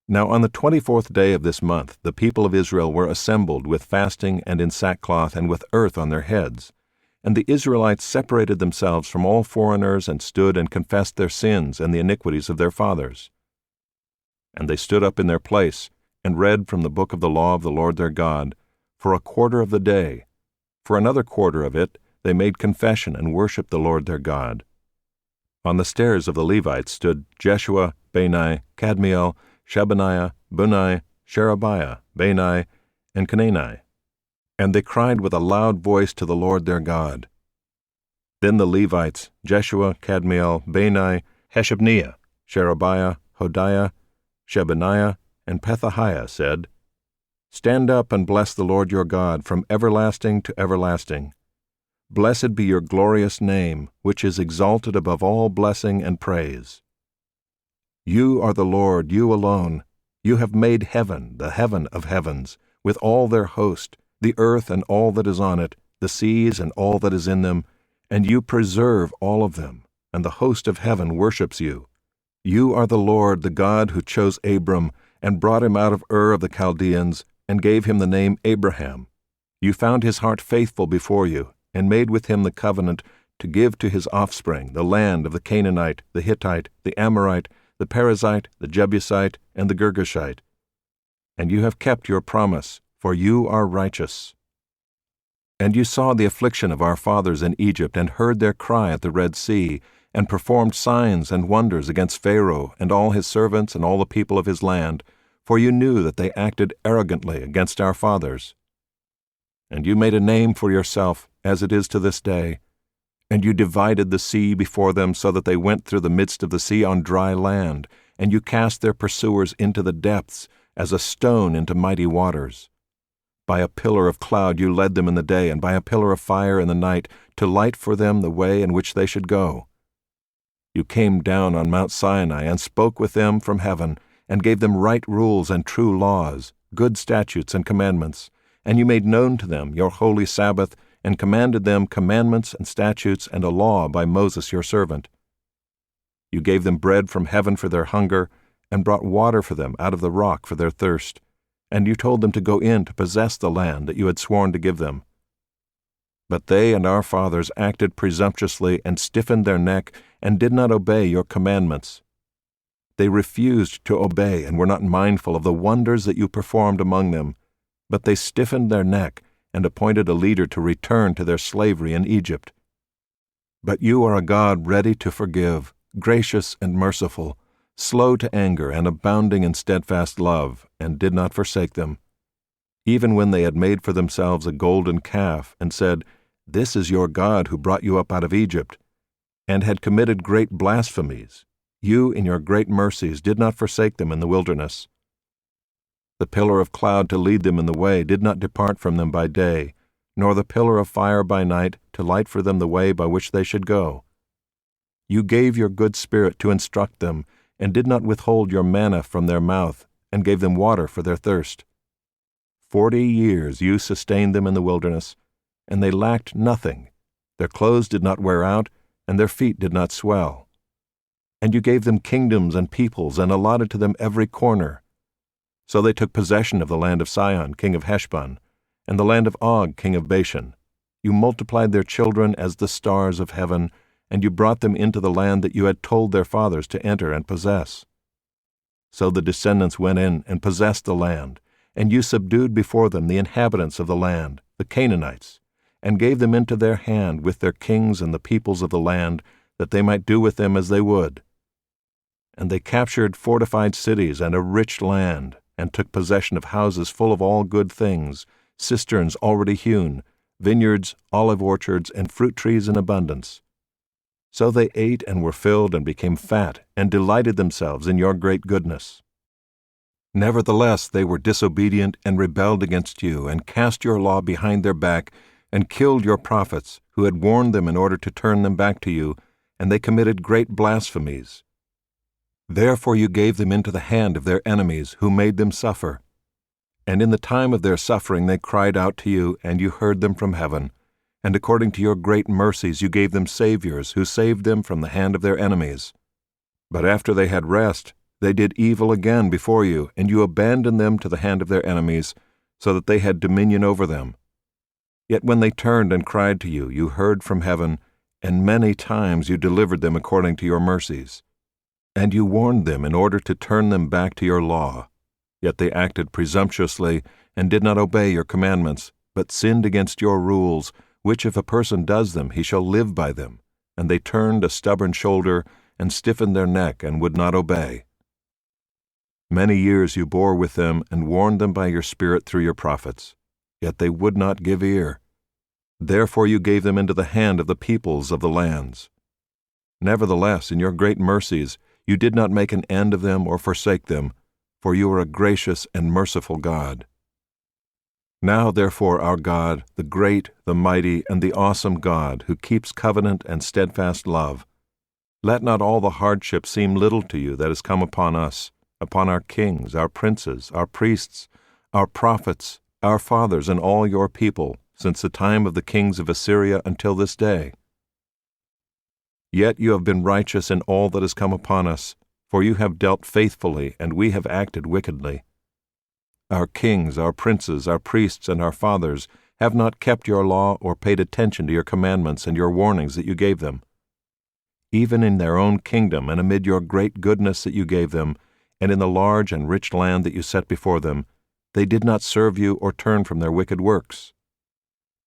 Now on the 24th day of this month the people of Israel were assembled with fasting and in sackcloth and with earth on their heads. And the Israelites separated themselves from all foreigners and stood and confessed their sins and the iniquities of their fathers. And they stood up in their place and read from the book of the law of the Lord their God for a quarter of the day. For another quarter of it they made confession and worshipped the Lord their God. On the stairs of the Levites stood Jeshua, Bani, Kadmiel, Shebaniah, Bunai, Sherebiah, Bani, and Canaani. And they cried with a loud voice to the Lord their God. Then the Levites, Jeshua, Kadmiel, Bani, Hashabniah, Sherebiah, Hodiah, Shebaniah, and Pethahiah said, Stand up and bless the Lord your God from everlasting to everlasting. Blessed be your glorious name, which is exalted above all blessing and praise. You are the Lord, you alone. You have made heaven, the heaven of heavens, with all their host, the earth and all that is on it, the seas and all that is in them, and you preserve all of them, and the host of heaven worships you. You are the Lord, the God who chose Abram, and brought him out of Ur of the Chaldeans, and gave him the name Abraham. You found his heart faithful before you, and made with him the covenant to give to his offspring the land of the Canaanite, the Hittite, the Amorite, the Perizzite, the Jebusite, and the Girgashite. And you have kept your promise, for you are righteous. And you saw the affliction of our fathers in Egypt, and heard their cry at the Red Sea, and performed signs and wonders against Pharaoh and all his servants and all the people of his land, for you knew that they acted arrogantly against our fathers. And you made a name for yourself, as it is to this day, and you divided the sea before them so that they went through the midst of the sea on dry land, and you cast their pursuers into the depths, as a stone into mighty waters. By a pillar of cloud you led them in the day, and by a pillar of fire in the night, to light for them the way in which they should go. You came down on Mount Sinai and spoke with them from heaven, and gave them right rules and true laws, good statutes and commandments, and you made known to them your holy Sabbath, and commanded them commandments and statutes and a law by Moses your servant. You gave them bread from heaven for their hunger, and brought water for them out of the rock for their thirst, and you told them to go in to possess the land that you had sworn to give them. But they and our fathers acted presumptuously and stiffened their neck, and did not obey your commandments. They refused to obey and were not mindful of the wonders that you performed among them, but they stiffened their neck and appointed a leader to return to their slavery in Egypt. But you are a God ready to forgive, gracious and merciful, slow to anger and abounding in steadfast love, and did not forsake them. Even when they had made for themselves a golden calf, and said, This is your God who brought you up out of Egypt, and had committed great blasphemies, you in your great mercies did not forsake them in the wilderness. The pillar of cloud to lead them in the way did not depart from them by day, nor the pillar of fire by night to light for them the way by which they should go. You gave your good spirit to instruct them, and did not withhold your manna from their mouth, and gave them water for their thirst. 40 years you sustained them in the wilderness, and they lacked nothing. Their clothes did not wear out, and their feet did not swell. And you gave them kingdoms and peoples, and allotted to them every corner. So they took possession of the land of Sihon, king of Heshbon, and the land of Og, king of Bashan. You multiplied their children as the stars of heaven, and you brought them into the land that you had told their fathers to enter and possess. So the descendants went in and possessed the land, and you subdued before them the inhabitants of the land, the Canaanites, and gave them into their hand with their kings and the peoples of the land, that they might do with them as they would. And they captured fortified cities and a rich land, and took possession of houses full of all good things, cisterns already hewn, vineyards, olive orchards, and fruit trees in abundance. So they ate and were filled and became fat, and delighted themselves in your great goodness. Nevertheless they were disobedient and rebelled against you, and cast your law behind their back, and killed your prophets, who had warned them in order to turn them back to you, and they committed great blasphemies. Therefore you gave them into the hand of their enemies, who made them suffer. And in the time of their suffering they cried out to you, and you heard them from heaven. And according to your great mercies you gave them saviors, who saved them from the hand of their enemies. But after they had rest, They did evil again before you, and you abandoned them to the hand of their enemies, so that they had dominion over them. Yet when they turned and cried to you, you heard from heaven, and many times you delivered them according to your mercies. And you warned them in order to turn them back to your law. Yet they acted presumptuously and did not obey your commandments, but sinned against your rules, which if a person does them, he shall live by them. And they turned a stubborn shoulder and stiffened their neck and would not obey. Many years you bore with them and warned them by your Spirit through your prophets, yet they would not give ear. Therefore you gave them into the hand of the peoples of the lands. Nevertheless, in your great mercies, you did not make an end of them or forsake them, for you are a gracious and merciful God. Now, therefore, our God, the great, the mighty, and the awesome God, who keeps covenant and steadfast love, let not all the hardship seem little to you that has come upon us, upon our kings, our princes, our priests, our prophets, our fathers, and all your people, since the time of the kings of Assyria until this day. Yet you have been righteous in all that has come upon us, for you have dealt faithfully, and we have acted wickedly. Our kings, our princes, our priests, and our fathers have not kept your law or paid attention to your commandments and your warnings that you gave them. Even in their own kingdom and amid your great goodness that you gave them, and in the large and rich land that you set before them, they did not serve you or turn from their wicked works.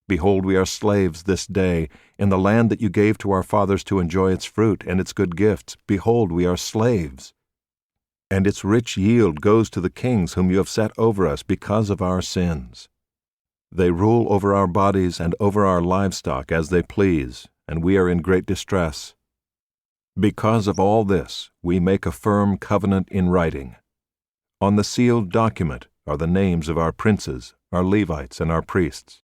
Behold, we are slaves this day in the land that you gave to our fathers to enjoy its fruit and its good gifts. Behold, we are slaves. And its rich yield goes to the kings whom you have set over us because of our sins. They rule over our bodies and over our livestock as they please, and we are in great distress. Because of all this, we make a firm covenant in writing. On the sealed document are the names of our princes, our Levites, and our priests.